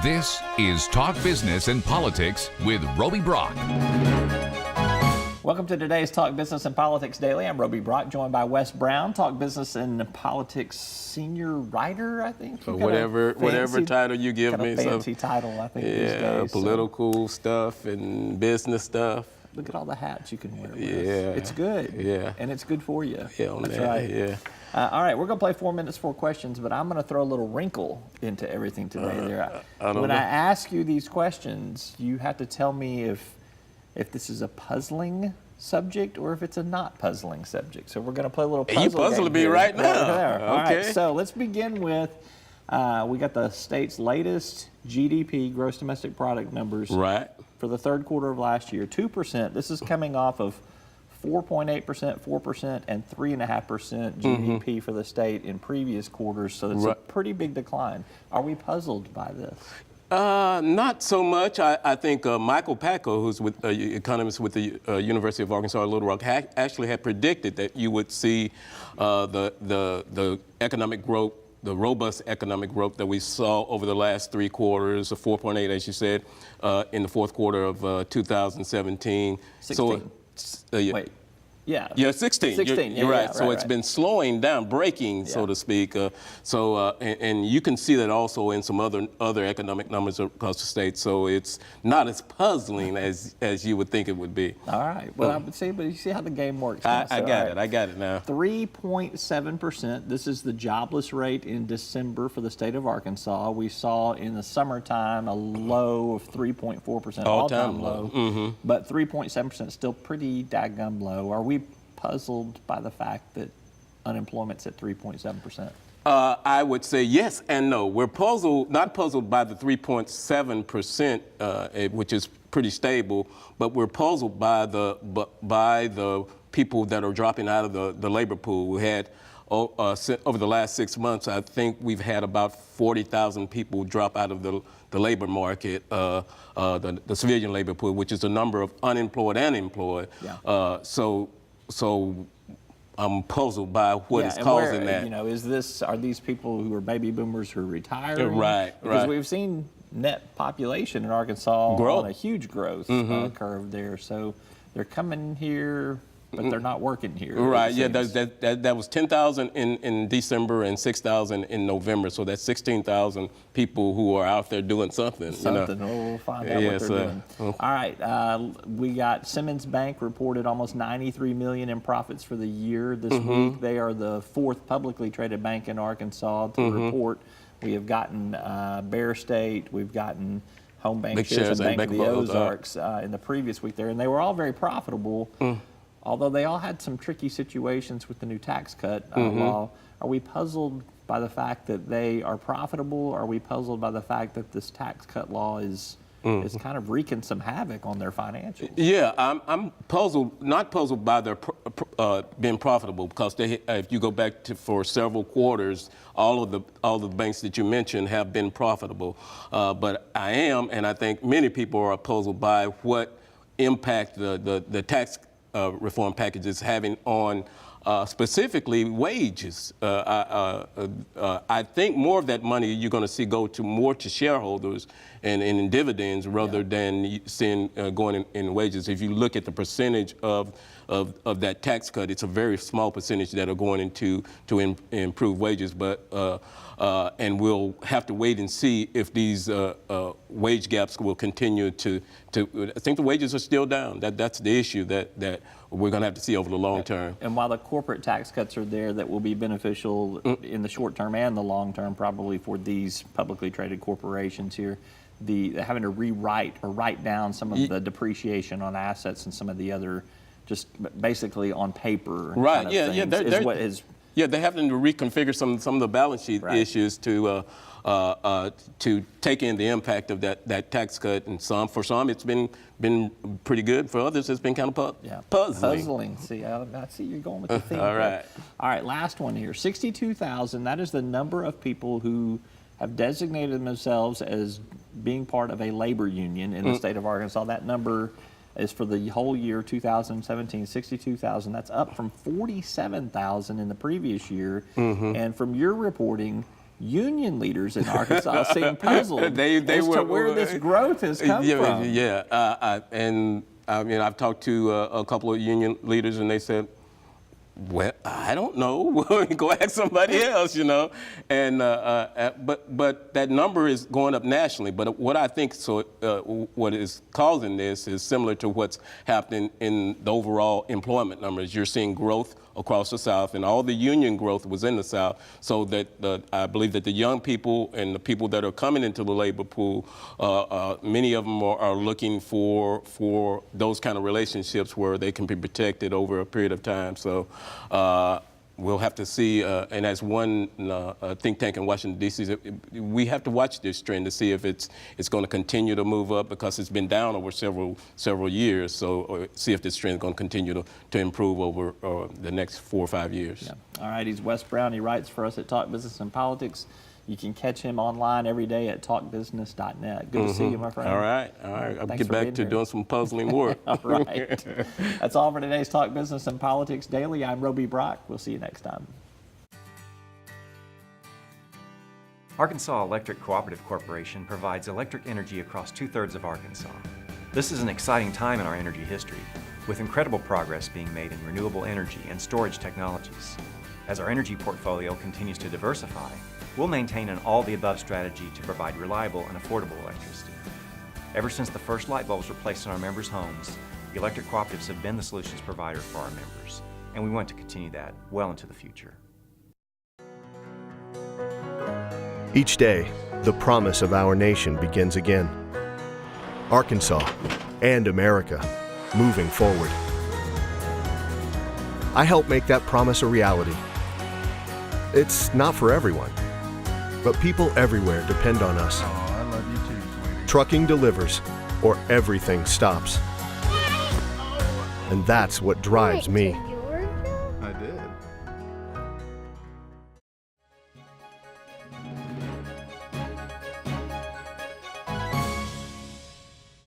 This is Talk Business and Politics with Roby Brock. Welcome to today's Talk Business and Politics Daily. I'm Roby Brock, joined by Wes Brown, Talk Business and Politics senior writer, I think. Whatever title you give me. Fancy title, I think, these days. Political stuff and business stuff. Look at all the hats you can wear. Yeah. It's good. Yeah. And it's good for you. Yeah, That's man. right. Yeah. All right, we're going to play 4 minutes, 4 questions, but I'm going to throw a little wrinkle into everything today. When I ask you these questions, you have to tell me if this is a puzzling subject or if it's a not puzzling subject. So we're going to play a little puzzle You puzzling me right now. All Okay. right, so let's begin with, we got the state's latest GDP, gross domestic product numbers. Right. For the third quarter of last year, 2%. This is coming off of 4.8%, 4%, and 3.5% GDP for the state in previous quarters. So it's a pretty big decline. Are we puzzled by this? Not so much. I think Michael Packo, who's with economist with the University of Arkansas Little Rock, actually had predicted that you would see the economic growth, the robust economic growth that we saw over the last 3 quarters, of 4.8, as you said, in the fourth quarter of 2017. 16. Wait. Yeah. Yeah, 16. 16. You're right. So right, it's been slowing down, breaking, so to speak. And you can see that also in some other economic numbers across the state. So it's not as puzzling as you would think it would be. All right. Well, I would say, but you see how the game works now. I got it now. 3.7%. This is the jobless rate in December for the state of Arkansas. We saw in the summertime a low of 3.4%, all-time low. Mm-hmm. But 3.7% is still pretty daggum low. Are we puzzled by the fact that unemployment's at 3.7%? I would say yes and no. We're not puzzled by the 3.7%, which is pretty stable, but we're puzzled by the people that are dropping out of the labor pool. We had over the last 6 months, I think we've had about 40,000 people drop out of the labor market, the civilian labor pool, which is the number of unemployed and employed. Yeah. So I'm puzzled by what is causing that. You know, are these people who are baby boomers who are retiring? Right. Because we've seen net population in Arkansas on a huge growth curve there. So they're coming here, but they're not working here. Right. Yeah. That was 10,000 in December and 6,000 in November. So that's 16,000 people who are out there doing something. We'll find out what they're doing. All right. We got Simmons Bank reported almost $93 million in profits for the year this week. They are the 4th publicly traded bank in Arkansas to report. We have gotten Bear State. We've gotten Home Bank Shares and Bank of the Ozarks in the previous week there, and they were all very profitable. Although they all had some tricky situations with the new tax cut law. Are we puzzled by the fact that they are profitable? Are we puzzled by the fact that this tax cut law is kind of wreaking some havoc on their financials? Yeah, I'm puzzled, not puzzled by their being profitable, because if you go back for several quarters, all of the banks that you mentioned have been profitable. But I am, and I think many people are puzzled by what impact the tax reform package is having on specifically wages. I think more of that money you're going to see go more to shareholders and in dividends rather than seeing going in wages. If you look at the percentage of that tax cut, it's a very small percentage that are going into improve wages. But and we'll have to wait and see if these wage gaps will continue to. I think the wages are still down. That's the issue that we're going to have to see over the long term. And while the corporate tax cuts are there that will be beneficial in the short term and the long term, probably for these publicly traded corporations here, having to rewrite or write down some of the depreciation on assets and some of the other, just basically on paper. Right. Kind of things they're having to reconfigure some of the balance sheet issues to take in the impact of that tax cut. And for some it's been pretty good. For others it's been kind of puzzling. See, I see you're going with the theme. All right. All right, last one here. 62,000, that is the number of people who have designated themselves as being part of a labor union in the state of Arkansas. That number is for the whole year 2017, 62,000. That's up from 47,000 in the previous year. And from your reporting, union leaders in Arkansas seem puzzled They as were, to where this growth has come from. Yeah, and I mean, I've talked to a couple of union leaders, and they said, well, I don't know. Go ask somebody else, you know. And but that number is going up nationally. But what I think what is causing this is similar to what's happening in the overall employment numbers. You're seeing growth across the South, and all the union growth was in the South. So that I believe that the young people and the people that are coming into the labor pool, many of them are looking for those kind of relationships where they can be protected over a period of time. So we'll have to see, and as one think tank in Washington, D.C., we have to watch this trend to see if it's going to continue to move up, because it's been down over several years. So see if this trend is going to continue to improve over the next 4 or 5 years. Yeah. All right, he's Wes Brown. He writes for us at Talk Business and Politics. You can catch him online every day at talkbusiness.net. Good to see you, my friend. All right. I'll get back to doing some puzzling work. All right. That's all for today's Talk Business and Politics Daily. I'm Roby Brock. We'll see you next time. Arkansas Electric Cooperative Corporation provides electric energy across 2/3 of Arkansas. This is an exciting time in our energy history, with incredible progress being made in renewable energy and storage technologies. As our energy portfolio continues to diversify, we'll maintain an all-the-above strategy to provide reliable and affordable electricity. Ever since the first light bulbs were placed in our members' homes, the electric cooperatives have been the solutions provider for our members, and we want to continue that well into the future. Each day, the promise of our nation begins again. Arkansas and America, moving forward. I help make that promise a reality. It's not for everyone, but people everywhere depend on us. Oh, I love you too, sweetie. Trucking delivers, or everything stops. And that's what drives me. I did.